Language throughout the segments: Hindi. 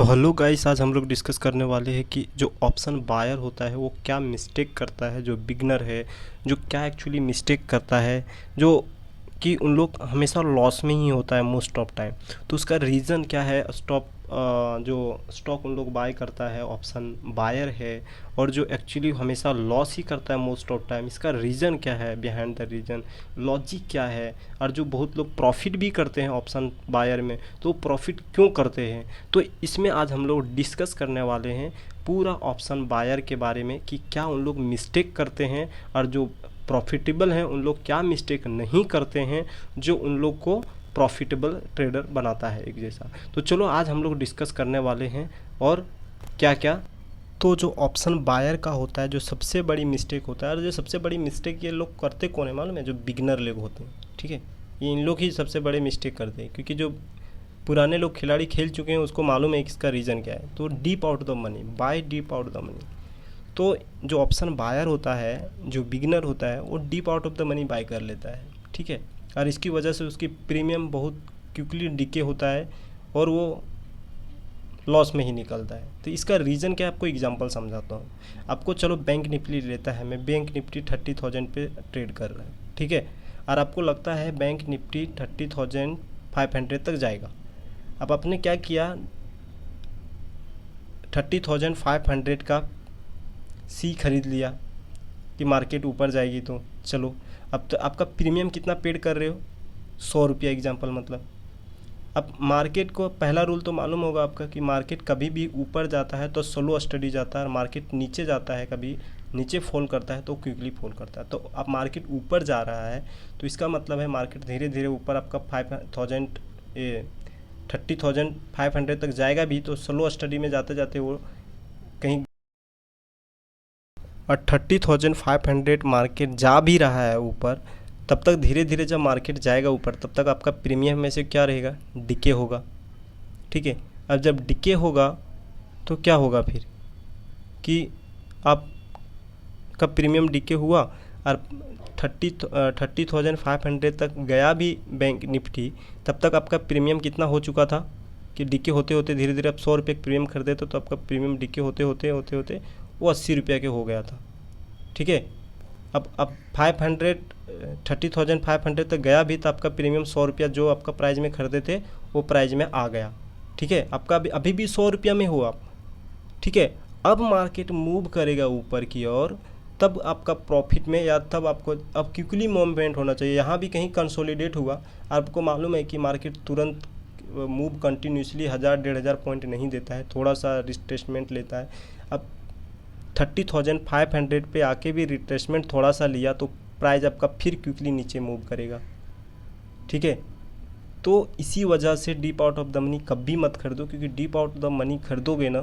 तो हेलो गाइस, आज हम लोग डिस्कस करने वाले हैं कि जो ऑप्शन बायर होता है वो क्या मिस्टेक करता है, जो बिगनर है जो क्या एक्चुअली मिस्टेक करता है, जो कि उन लोग हमेशा लॉस में ही होता है मोस्ट ऑफ टाइम। तो उसका रीज़न क्या है? जो स्टॉक उन लोग बाय करता है ऑप्शन बायर है, और जो एक्चुअली हमेशा लॉस ही करता है मोस्ट ऑफ टाइम, इसका रीज़न क्या है, बिहाइंड द रीज़न लॉजिक क्या है? और जो बहुत लोग प्रॉफिट भी करते हैं ऑप्शन बायर में, तो प्रॉफिट क्यों करते हैं? तो इसमें आज हम लोग डिस्कस करने वाले हैं पूरा ऑप्शन बायर के बारे में कि क्या उन लोग मिस्टेक करते हैं, और जो प्रॉफिटेबल हैं उन लोग क्या मिस्टेक नहीं करते हैं, जो उन लोग को प्रॉफिटेबल ट्रेडर बनाता है एक जैसा। तो चलो आज हम लोग डिस्कस करने वाले हैं। और क्या क्या तो जो ऑप्शन बायर का होता है, जो सबसे बड़ी मिस्टेक होता है, और जो सबसे बड़ी मिस्टेक ये लोग करते कौन है मालूम है? जो बिगनर लोग होते हैं, ठीक है, ये इन लोग ही सबसे बड़े मिस्टेक करते हैं, क्योंकि जो पुराने लोग खिलाड़ी खेल चुके हैं उसको मालूम है कि इसका रीज़न क्या है। तो deep out the money, by deep out the money. तो जो ऑप्शन बायर होता है, जो बिगिनर होता है, वो deep out of the money bye कर लेता है, ठीक है। और इसकी वजह से उसकी प्रीमियम बहुत क्विकली डिके होता है और वो लॉस में ही निकलता है। तो इसका रीज़न क्या है, आपको एग्जांपल समझाता हूँ आपको। चलो बैंक निफ्टी लेता है, मैं बैंक निफ्टी 30,000 पे ट्रेड कर रहा है, ठीक है। और आपको लगता है बैंक निफ्टी 30,500 तक जाएगा। अब आपने क्या किया, 30,500 का सी खरीद लिया कि मार्केट ऊपर जाएगी तो चलो। अब तो आपका प्रीमियम कितना पेड कर रहे हो? 100 रुपया एग्जाम्पल, मतलब। अब मार्केट को पहला रूल तो मालूम होगा आपका कि मार्केट कभी भी ऊपर जाता है तो स्लो स्टडी जाता है, और मार्केट नीचे जाता है, कभी नीचे फॉल करता है तो क्विकली फॉल करता है। तो अब मार्केट ऊपर जा रहा है तो इसका मतलब है मार्केट धीरे धीरे ऊपर आपका 5,000 30,500 तक जाएगा भी, तो स्लो स्टडी में जाते जाते वो कहीं, और 30,500 मार्केट जा भी रहा है ऊपर, तब तक धीरे धीरे जब मार्केट जाएगा ऊपर तब तक आपका प्रीमियम में से क्या रहेगा? डिके होगा, ठीक है। अब जब डिके होगा तो क्या होगा फिर कि आपका प्रीमियम डिके हुआ और 30,500 तक गया भी बैंक निफ्टी, तब तक आपका प्रीमियम कितना हो चुका था कि डिके होते होते धीरे धीरे आप 100 रुपये प्रीमियम खरीदे तो आपका प्रीमियम डिके होते होते होते होते वो 80 रुपये के हो गया था, ठीक है। अब 30,500 तक गया भी तो आपका प्रीमियम 100 रुपया जो आपका प्राइस में खरीदे थे वो प्राइस में आ गया, ठीक है। आपका अभी भी 100 रुपया में हो आप, ठीक है। अब मार्केट मूव करेगा ऊपर की ओर, तब आपका प्रॉफिट में, या तब आपको अब क्विकली मूवमेंट होना चाहिए। यहाँ भी कहीं कंसोलिडेट हुआ, आपको मालूम है कि मार्केट तुरंत मूव कंटिन्यूसली 1,000-1,500 पॉइंट नहीं देता है, थोड़ा सा रिट्रेसमेंट लेता है। अब 30,500 पे आके भी रिट्रेसमेंट थोड़ा सा लिया तो प्राइस आपका फिर क्विकली नीचे मूव करेगा, ठीक है। तो इसी वजह से deep out of the money कभी मत खरीदो, क्योंकि deep out of the money खरीदोगे ना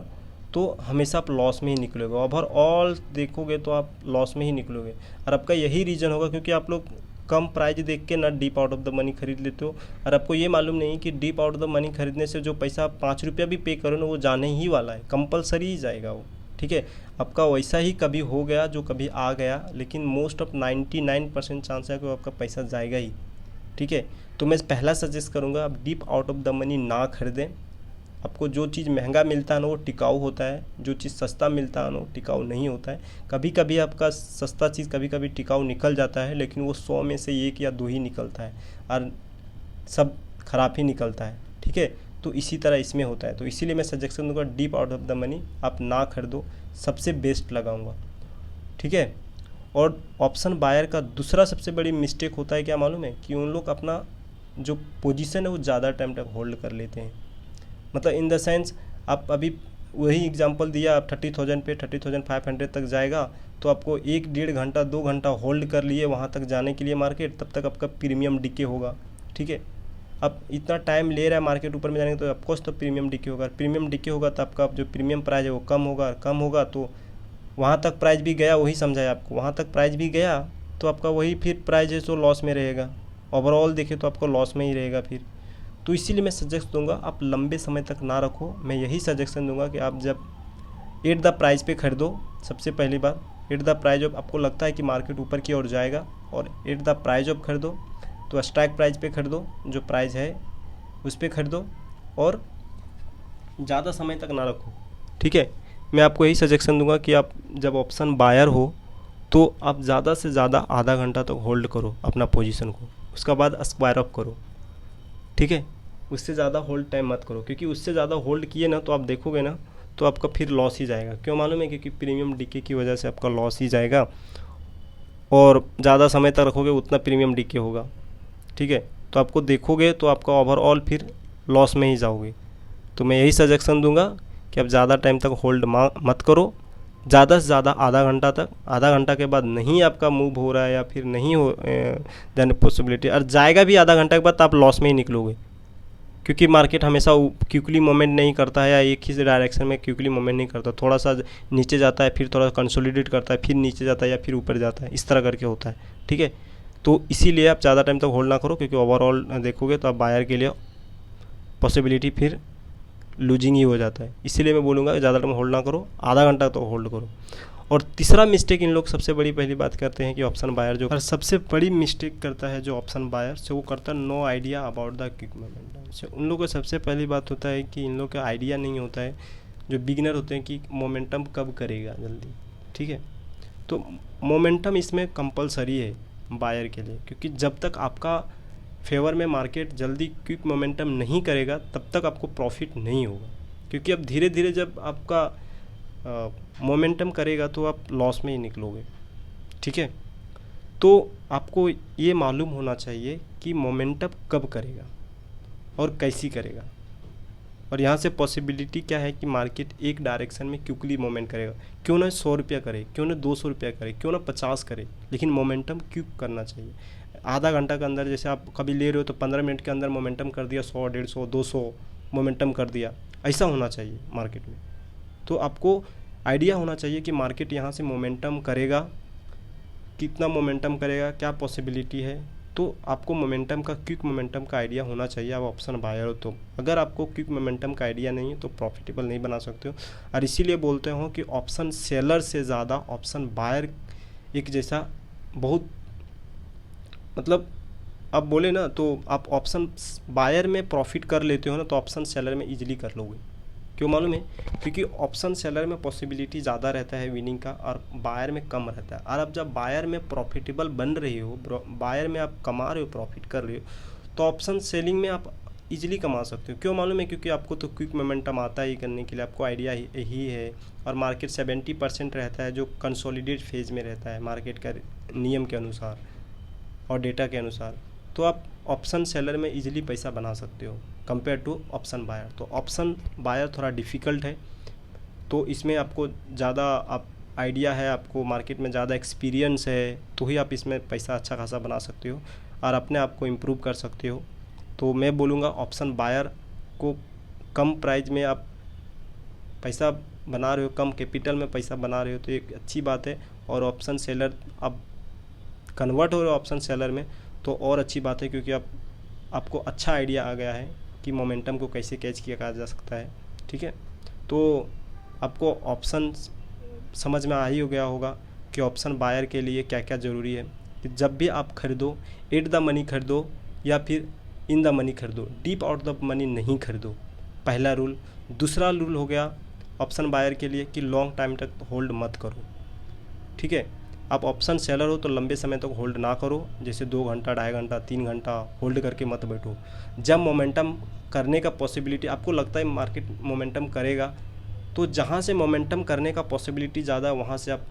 तो हमेशा आप लॉस में ही निकलोगे। ओवरऑल देखोगे तो आप लॉस में ही निकलोगे, और आपका यही रीज़न होगा क्योंकि आप लोग कम प्राइस देख के ना deep out of the money खरीद लेते हो। और आपको ये मालूम नहीं कि deep out of the money खरीदने से जो पैसा आप 5 रुपया भी पे करो ना, वो जाने ही वाला है, कंपलसरी ही जाएगा वो, ठीक है। आपका वैसा ही कभी हो गया जो कभी आ गया, लेकिन मोस्ट ऑफ 99% चांस है कि आपका पैसा जाएगा ही, ठीक है। तो मैं पहला सजेस्ट करूँगा आप deep out of the money ना खरीदें। आपको जो चीज़ महंगा मिलता है ना वो टिकाऊ होता है, जो चीज़ सस्ता मिलता है ना वो टिकाऊ नहीं होता है। कभी कभी आपका सस्ता चीज़ कभी कभी टिकाऊ निकल जाता है, लेकिन वो 100 में से 1 या 2 ही निकलता है, और सब खराब ही निकलता है, ठीक है। तो इसी तरह इसमें होता है। तो इसीलिए मैं सजेशन दूंगा deep out of the money आप ना खरीदो, सबसे बेस्ट लगाऊंगा, ठीक है। और ऑप्शन बायर का दूसरा सबसे बड़ी मिस्टेक होता है क्या मालूम है? कि उन लोग अपना जो पोजीशन है वो ज़्यादा टाइम तक होल्ड कर लेते हैं। मतलब इन द सेंस, आप अभी वही एग्जांपल दिया, आप 30,000 पे 30,500 तक जाएगा तो आपको 1-1.5 घंटा 2 घंटा होल्ड कर लिए वहाँ तक जाने के लिए मार्केट, तब तक आपका प्रीमियम डिके होगा, ठीक है। अब इतना टाइम ले रहा है मार्केट ऊपर में जाने तो ऑफकोर्स तो प्रीमियम डिके होगा, प्रीमियम डिके होगा तो आपका जो प्रीमियम प्राइस है वो कम होगा तो वहाँ तक प्राइस भी गया, वही समझा है आपको, वहाँ तक प्राइस भी गया तो आपका वही फिर प्राइस है सो लॉस में रहेगा। ओवरऑल देखें तो आपको लॉस में ही रहेगा फिर। तो इसीलिए मैं सजेस्ट दूंगा आप लंबे समय तक ना रखो। मैं यही सजेशन दूंगा कि आप जब एट द प्राइस पे खरीदो, सबसे पहली बात एट द प्राइस जब आपको लगता है कि मार्केट ऊपर की ओर जाएगा, और एट द प्राइस जब खरीदो तो स्ट्राइक प्राइस पे खरीदो, जो प्राइस है उस पर खरीदो, और ज़्यादा समय तक ना रखो, ठीक है। मैं आपको यही सजेशन दूंगा कि आप जब ऑप्शन बायर हो तो आप ज़्यादा से ज़्यादा आधा घंटा तक होल्ड करो अपना पोजीशन को, उसके बाद स्क्वायर अप करो, ठीक है। उससे ज़्यादा होल्ड टाइम मत करो, क्योंकि उससे ज़्यादा होल्ड किए ना तो आप देखोगे ना तो आपका फिर लॉस ही जाएगा। क्यों मालूम है? क्योंकि प्रीमियम डीके की वजह से आपका लॉस ही जाएगा, और ज़्यादा समय तक रखोगे उतना प्रीमियम डीके होगा, ठीक है। तो आपको देखोगे तो आपका ओवरऑल फिर लॉस में ही जाओगे। तो मैं यही सजेशन दूंगा कि आप ज़्यादा टाइम तक होल्ड मत करो, ज़्यादा से ज़्यादा आधा घंटा तक। आधा घंटा के बाद नहीं आपका मूव हो रहा है या फिर नहीं हो, देन पॉसिबिलिटी, और जाएगा भी आधा घंटा के बाद तो आप लॉस में ही निकलोगे, क्योंकि मार्केट हमेशा क्विकली मूवमेंट नहीं करता है या एक ही डायरेक्शन में क्विकली मूवमेंट नहीं करता। थोड़ा सा नीचे जाता है, फिर थोड़ा कंसोलिडेट करता है, फिर नीचे जाता है या फिर ऊपर जाता है, इस तरह करके होता है, ठीक है। तो इसीलिए आप ज़्यादा टाइम तक होल्ड ना करो, क्योंकि ओवरऑल देखोगे तो आप बायर के लिए पॉसिबिलिटी फिर लूजिंग ही हो जाता है। इसीलिए मैं बोलूँगा ज़्यादा टाइम होल्ड ना करो, आधा घंटा तो होल्ड करो। और तीसरा मिस्टेक इन लोग सबसे बड़ी पहली बात करते हैं कि ऑप्शन बायर जो, और सबसे बड़ी मिस्टेक करता है जो ऑप्शन बायर से, वो करता है no idea about the quick momentum से। उन लोगों को सबसे पहली बात होता है कि इन लोग का आइडिया नहीं होता है, जो बिगिनर होते हैं, कि मोमेंटम कब करेगा जल्दी, ठीक है। तो मोमेंटम इसमें कंपलसरी है बायर के लिए, क्योंकि जब तक आपका फेवर में मार्केट जल्दी क्विक मोमेंटम नहीं करेगा तब तक आपको प्रॉफिट नहीं होगा, क्योंकि अब धीरे धीरे जब आपका मोमेंटम करेगा तो आप लॉस में ही निकलोगे, ठीक है। तो आपको ये मालूम होना चाहिए कि मोमेंटम कब करेगा और कैसी करेगा, और यहाँ से पॉसिबिलिटी क्या है कि मार्केट एक डायरेक्शन में क्विकली मोमेंट करेगा। क्यों ना 100 रुपया करे, क्यों ना 200 रुपया करे, क्यों ना 50 करे, लेकिन मोमेंटम क्विक करना चाहिए। आधा घंटा के अंदर जैसे आप कभी ले रहे हो तो 15 मिनट के अंदर मोमेंटम कर दिया, 100, 150, 200 मोमेंटम कर दिया, ऐसा होना चाहिए मार्केट में। तो आपको आइडिया होना चाहिए कि मार्केट यहाँ से मोमेंटम करेगा, कितना मोमेंटम करेगा, क्या पॉसिबिलिटी है। तो आपको मोमेंटम का, क्विक मोमेंटम का आइडिया होना चाहिए, आप ऑप्शन बायर हो तो। अगर आपको क्विक मोमेंटम का आइडिया नहीं है तो प्रॉफिटेबल नहीं बना सकते हो। और इसीलिए बोलते हो कि ऑप्शन सेलर से ज़्यादा ऑप्शन बायर एक जैसा, बहुत मतलब आप बोले ना तो आप ऑप्शन बायर में प्रॉफिट कर लेते हो ना, तो ऑप्शन सेलर में इजीली कर लोगे। क्यों मालूम है? क्योंकि ऑप्शन सेलर में पॉसिबिलिटी ज़्यादा रहता है विनिंग का, और बायर में कम रहता है। और आप जब बायर में प्रॉफिटेबल बन रहे हो, बायर में आप कमा रहे हो, प्रॉफिट कर रहे हो, तो ऑप्शन सेलिंग में आप इजीली कमा सकते हो। क्यों मालूम है? क्योंकि आपको तो क्विक मोमेंटम आता ही करने के लिए, आपको आइडिया ही है। और मार्केट 70% रहता है जो कंसोलिडेट फेज में रहता है मार्केट का नियम के अनुसार और डेटा के अनुसार। तो आप ऑप्शन सेलर में इजीली पैसा बना सकते हो कंपेयर टू ऑप्शन बायर। तो ऑप्शन बायर थोड़ा डिफ़िकल्ट है, तो इसमें आपको ज़्यादा आप आइडिया है, आपको मार्केट में ज़्यादा एक्सपीरियंस है, तो ही आप इसमें पैसा अच्छा खासा बना सकते हो और अपने आप को इम्प्रूव कर सकते हो। तो मैं बोलूँगा ऑप्शन बायर को कम प्राइस में आप पैसा बना रहे हो, कम कैपिटल में पैसा बना रहे हो तो एक अच्छी बात है। और ऑप्शन सेलर आप कन्वर्ट हो रहे हो ऑप्शन सेलर में तो और अच्छी बात है, क्योंकि आपको अच्छा आइडिया आ गया है कि मोमेंटम को कैसे कैच किया जा सकता है, ठीक है। तो आपको ऑप्शन समझ में आ ही हो गया होगा कि ऑप्शन बायर के लिए क्या क्या ज़रूरी है। कि जब भी आप खरीदो, एट द मनी खरीदो या फिर इन द मनी खरीदो, डीप आउट द मनी नहीं खरीदो, पहला रूल। दूसरा रूल हो गया ऑप्शन बायर के लिए कि लॉन्ग टाइम तक होल्ड मत करो, ठीक है। आप ऑप्शन सेलर हो तो लंबे समय तक होल्ड ना करो, जैसे 2 घंटा, 2.5 घंटा, 3 घंटा होल्ड करके मत बैठो। जब मोमेंटम करने का पॉसिबिलिटी आपको लगता है मार्केट मोमेंटम करेगा, तो जहाँ से मोमेंटम करने का पॉसिबिलिटी ज़्यादा वहाँ से आप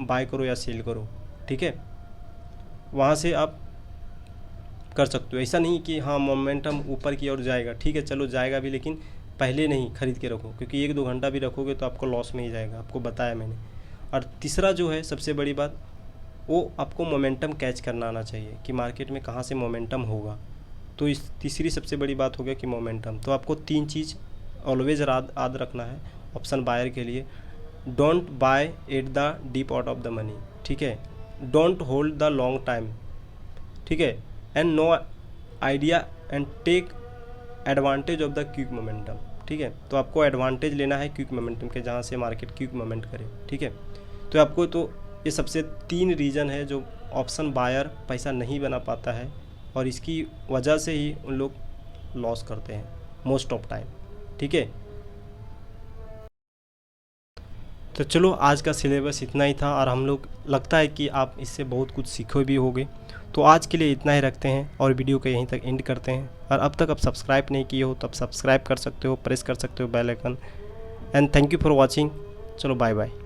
बाय करो या सेल करो, ठीक है। वहाँ से आप कर सकते हो। ऐसा नहीं कि हाँ मोमेंटम ऊपर की ओर जाएगा, ठीक है चलो जाएगा भी, लेकिन पहले नहीं खरीद के रखो, क्योंकि 1-2 घंटा भी रखोगे तो आपको लॉस में ही जाएगा, आपको बताया मैंने। और तीसरा जो है सबसे बड़ी बात, वो आपको मोमेंटम कैच करना आना चाहिए कि मार्केट में कहाँ से मोमेंटम होगा। तो इस तीसरी सबसे बड़ी बात हो गया कि मोमेंटम। तो आपको 3 चीज़ ऑलवेज याद रखना है ऑप्शन बायर के लिए। Don't buy at the deep out of the money, ठीक है। Don't hold the long time, ठीक है। And no idea and take advantage of the quick momentum, ठीक है। तो आपको एडवांटेज लेना है क्विक मोमेंटम के, जहाँ से मार्केट क्विक मोमेंट करे, ठीक है। तो आपको, तो ये सबसे 3 रीज़न है जो ऑप्शन बायर पैसा नहीं बना पाता है, और इसकी वजह से ही उन लोग लॉस करते हैं मोस्ट ऑफ टाइम, ठीक है। तो चलो आज का सिलेबस इतना ही था और हम लोग लगता है कि आप इससे बहुत कुछ सीखे भी होगे। तो आज के लिए इतना ही रखते हैं और वीडियो को यहीं तक एंड करते हैं। और अब तक आप सब्सक्राइब नहीं किए हो तो आप सब्सक्राइब कर सकते हो, प्रेस कर सकते हो bell icon. And thank you for watching. चलो बाय बाय।